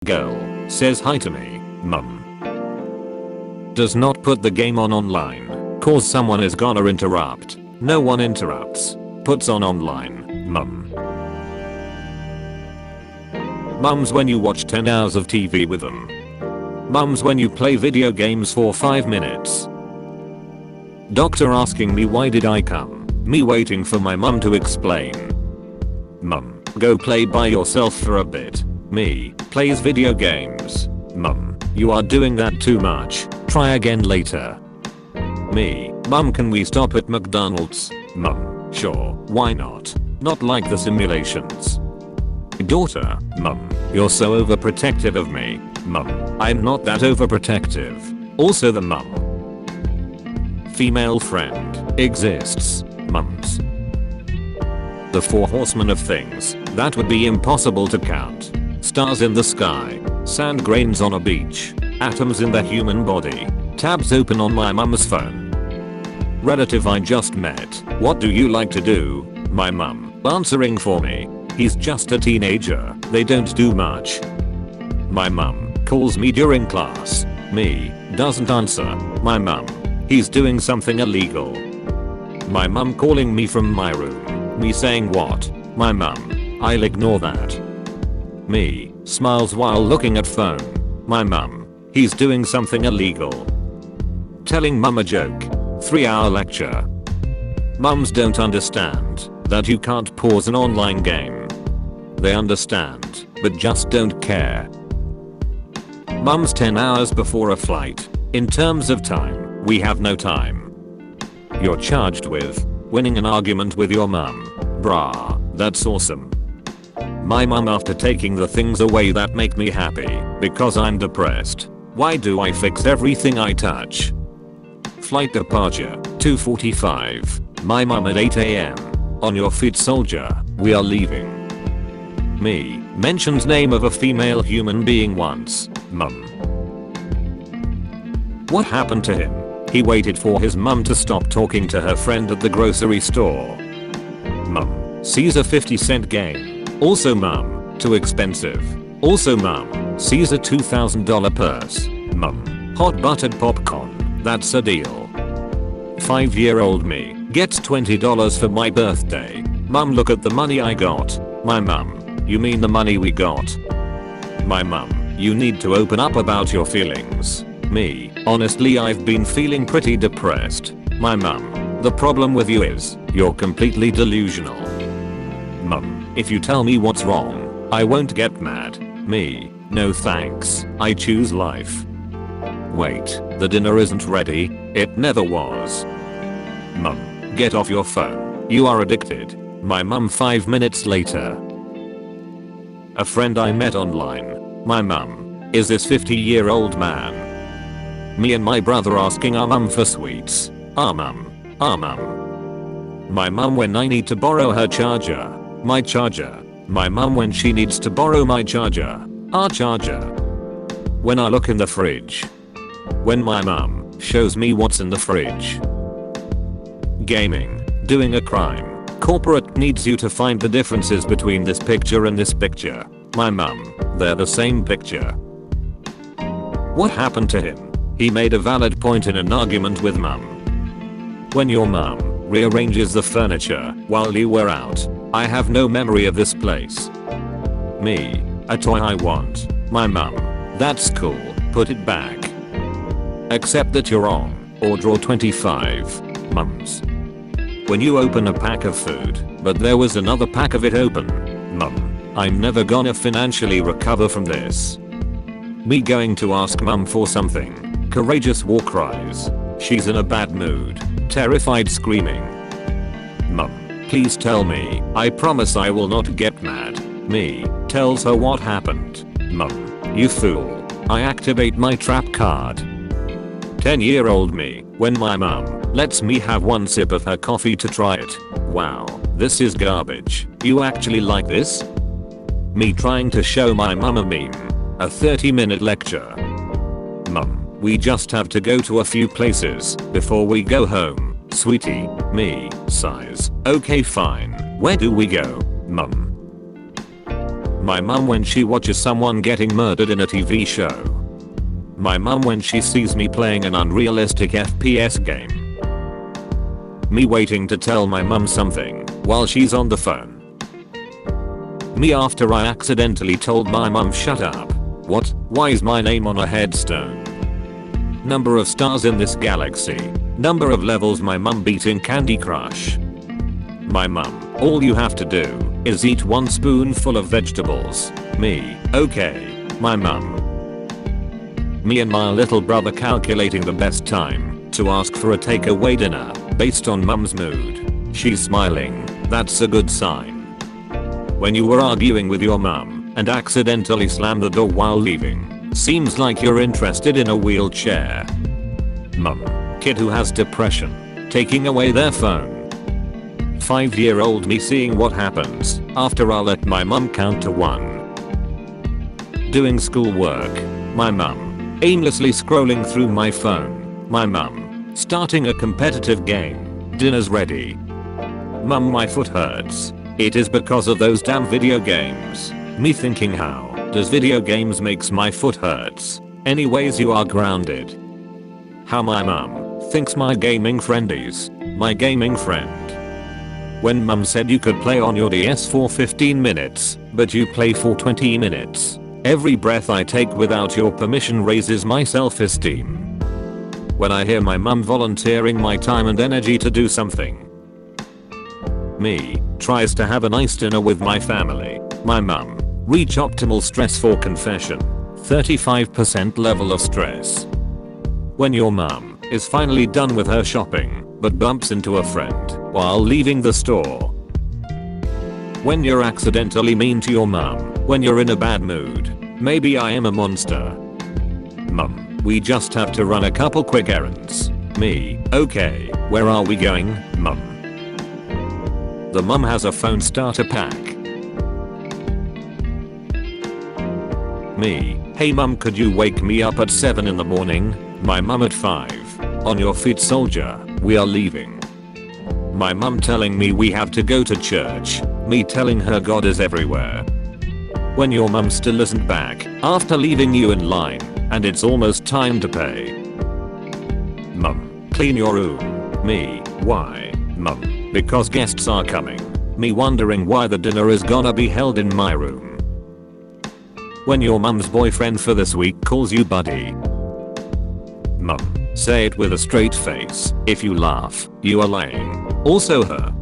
Girl says hi to me. Mum does not put the game on online, cause someone is gonna interrupt. No one interrupts. Puts on online. Mum. Mums when you watch 10 hours of TV with them. Mums when you play video games for 5 minutes. Doctor asking me why did I come. Me waiting for my mum to explain. Mum, go play by yourself for a bit. Me, plays video games. Mum, you are doing that too much. Try again later. Me, mum, can we stop at McDonald's? Mum, sure, why not? Not like the simulations. Daughter, mum, you're so overprotective of me. Mum, I'm not that overprotective. Also the mum. Female friend exists. Mums. The 4 horsemen of things that would be impossible to count. Stars in the sky, sand grains on a beach, atoms in the human body, tabs open on my mum's phone. Relative I just met, what do you like to do? My mum, answering for me. He's just a teenager, they don't do much. My mum, calls me during class. Me, doesn't answer. My mum, he's doing something illegal. My mum calling me from my room. Me saying what? My mum, I'll ignore that. Me, smiles while looking at phone. My mum, he's doing something illegal. Telling mum a joke. 3-hour lecture. Mums don't understand that you can't pause an online game. They understand, but just don't care. Mums 10 hours before a flight. In terms of time, we have no time. You're charged with winning an argument with your mum. Brah, that's awesome. My mum after taking the things away that make me happy because I'm depressed. Why do I fix everything I touch? Flight departure, 2:45. My mum at 8 AM. On your feet soldier, we are leaving. Me, mentions name of a female human being once. Mum. What happened to him? He waited for his mum to stop talking to her friend at the grocery store. Mum, sees a 50-cent game. Also mum, too expensive. Also mum, sees a $2,000 purse. Mum, hot buttered popcorn, that's a deal. 5-year-old me, gets $20 for my birthday. Mum, look at the money I got. My mum, you mean the money we got? My mum, you need to open up about your feelings. Me, honestly I've been feeling pretty depressed. My mum, the problem with you is, you're completely delusional. Mum, if you tell me what's wrong, I won't get mad. Me, no thanks, I choose life. Wait, the dinner isn't ready, it never was. Mum, get off your phone, you are addicted. My mum 5 minutes later. A friend I met online. My mum, is this 50-year-old man? Me and my brother asking our mum for sweets. Our mum. Our mum. My mum when I need to borrow her charger. My charger. My mum when she needs to borrow my charger. Our charger. When I look in the fridge. When my mum shows me what's in the fridge. Gaming. Doing a crime. Corporate needs you to find the differences between this picture and this picture. My mum, they're the same picture. What happened to him? He made a valid point in an argument with mum. When your mum rearranges the furniture while you were out, I have no memory of this place. Me, a toy I want. My mum, that's cool, put it back. Except that you're wrong, or draw 25. Mums. When you open a pack of food, but there was another pack of it open. Mum, I'm never gonna financially recover from this. Me going to ask mum for something. Courageous war cries. She's in a bad mood. Terrified screaming. Mum, please tell me. I promise I will not get mad. Me, tells her what happened. Mum, you fool. I activate my trap card. 10-year-old me, when my mum lets me have one sip of her coffee to try it. Wow, this is garbage. You actually like this? Me trying to show my mum a meme. A 30-minute lecture. Mum, we just have to go to a few places before we go home. Sweetie, me, sighs. Okay fine, where do we go? Mum. My mum when she watches someone getting murdered in a TV show. My mum when she sees me playing an unrealistic FPS game. Me waiting to tell my mum something while she's on the phone. Me after I accidentally told my mum shut up. What? Why is my name on a headstone? Number of stars in this galaxy. Number of levels my mum beat in Candy Crush. My mum, all you have to do is eat 1 spoonful of vegetables. Me, okay. My mum. Me and my little brother calculating the best time to ask for a takeaway dinner based on mum's mood. She's smiling, that's a good sign. When you were arguing with your mum and accidentally slammed the door while leaving, seems like you're interested in a wheelchair. Mum, kid who has depression, taking away their phone. 5-year-old me seeing what happens after I let my mum count to 1. Doing schoolwork. My mum. Aimlessly scrolling through my phone. My mum. Starting a competitive game. Dinner's ready. Mum, my foot hurts. It is because of those damn video games. Me thinking, how does video games makes my foot hurts? Anyways, you are grounded. How my mum thinks my gaming friend is my gaming friend. When mum said you could play on your DS for 15 minutes, but you play for 20 minutes. Every breath I take without your permission raises my self-esteem. When I hear my mum volunteering my time and energy to do something. Me tries to have a nice dinner with my family. My mum. Reach optimal stress for confession. 35% level of stress. When your mum is finally done with her shopping, but bumps into a friend while leaving the store. When you're accidentally mean to your mum, when you're in a bad mood. Maybe I am a monster. Mum, we just have to run a couple quick errands. Me, okay, where are we going, mum? The mum has a phone starter pack. Me, hey mum, could you wake me up at 7 in the morning? My mum at 5. On your feet, soldier, we are leaving. My mum telling me we have to go to church. Me telling her God is everywhere. When your mum still isn't back after leaving you in line and it's almost time to pay. Mum, clean your room. Me, why? Mum, because guests are coming. Me wondering why the dinner is gonna be held in my room. When your mum's boyfriend for this week calls you buddy. Mum, say it with a straight face. If you laugh, you are lying. Also her.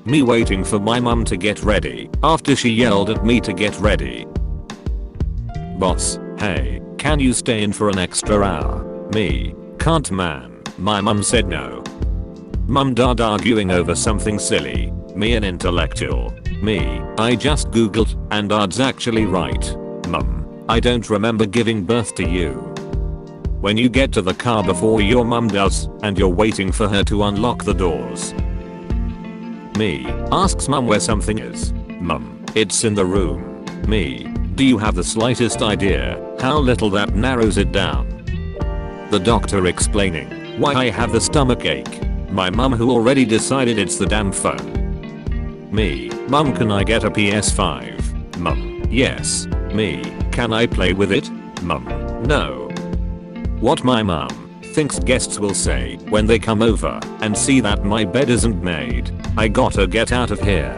Me waiting for my mum to get ready after she yelled at me to get ready. Boss, hey, can you stay in for an extra hour? Me, can't man. My mum said no. Mum dad arguing over something silly. Me an intellectual. Me, I just googled and dad's actually right. Mum, I don't remember giving birth to you. When you get to the car before your mum does and you're waiting for her to unlock the doors. Me, asks mum where something is. Mum, it's in the room. Me, do you have the slightest idea how little that narrows it down? The doctor explaining why I have the stomach ache. My mum who already decided it's the damn phone. Me, mum, can I get a PS5? Mum, yes. Me, can I play with it? Mum, no. What my mum thinks guests will say when they come over and see that my bed isn't made. I gotta get out of here.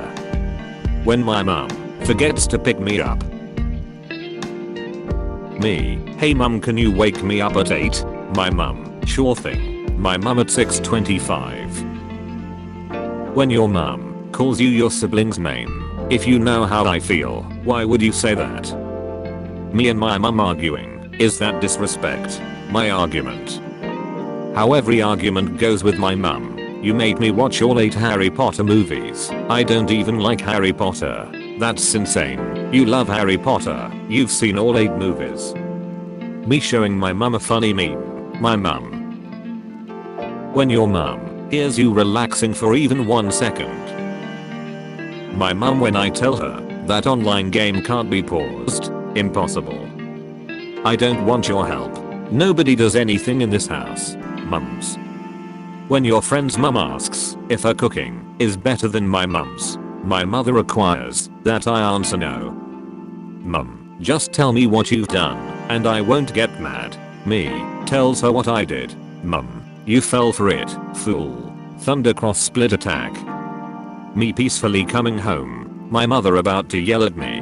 When my mum forgets to pick me up. Me, hey mum, can you wake me up at 8? My mum, sure thing. My mum at 6:25. When your mum calls you your sibling's name, if you know how I feel, why would you say that? Me and my mum arguing, is that disrespect? My argument. How every argument goes with my mum. You made me watch all 8 Harry Potter movies. I don't even like Harry Potter. That's insane. You love Harry Potter. You've seen all 8 movies. Me showing my mum a funny meme. My mum. When your mum hears you relaxing for even 1 second. My mum when I tell her that online game can't be paused. Impossible. I don't want your help. Nobody does anything in this house. Mums. When your friend's mum asks if her cooking is better than my mum's. My mother requires that I answer no. Mum, just tell me what you've done and I won't get mad. Me tells her what I did. Mum, you fell for it, fool. Thundercross split attack. Me peacefully coming home. My mother about to yell at me.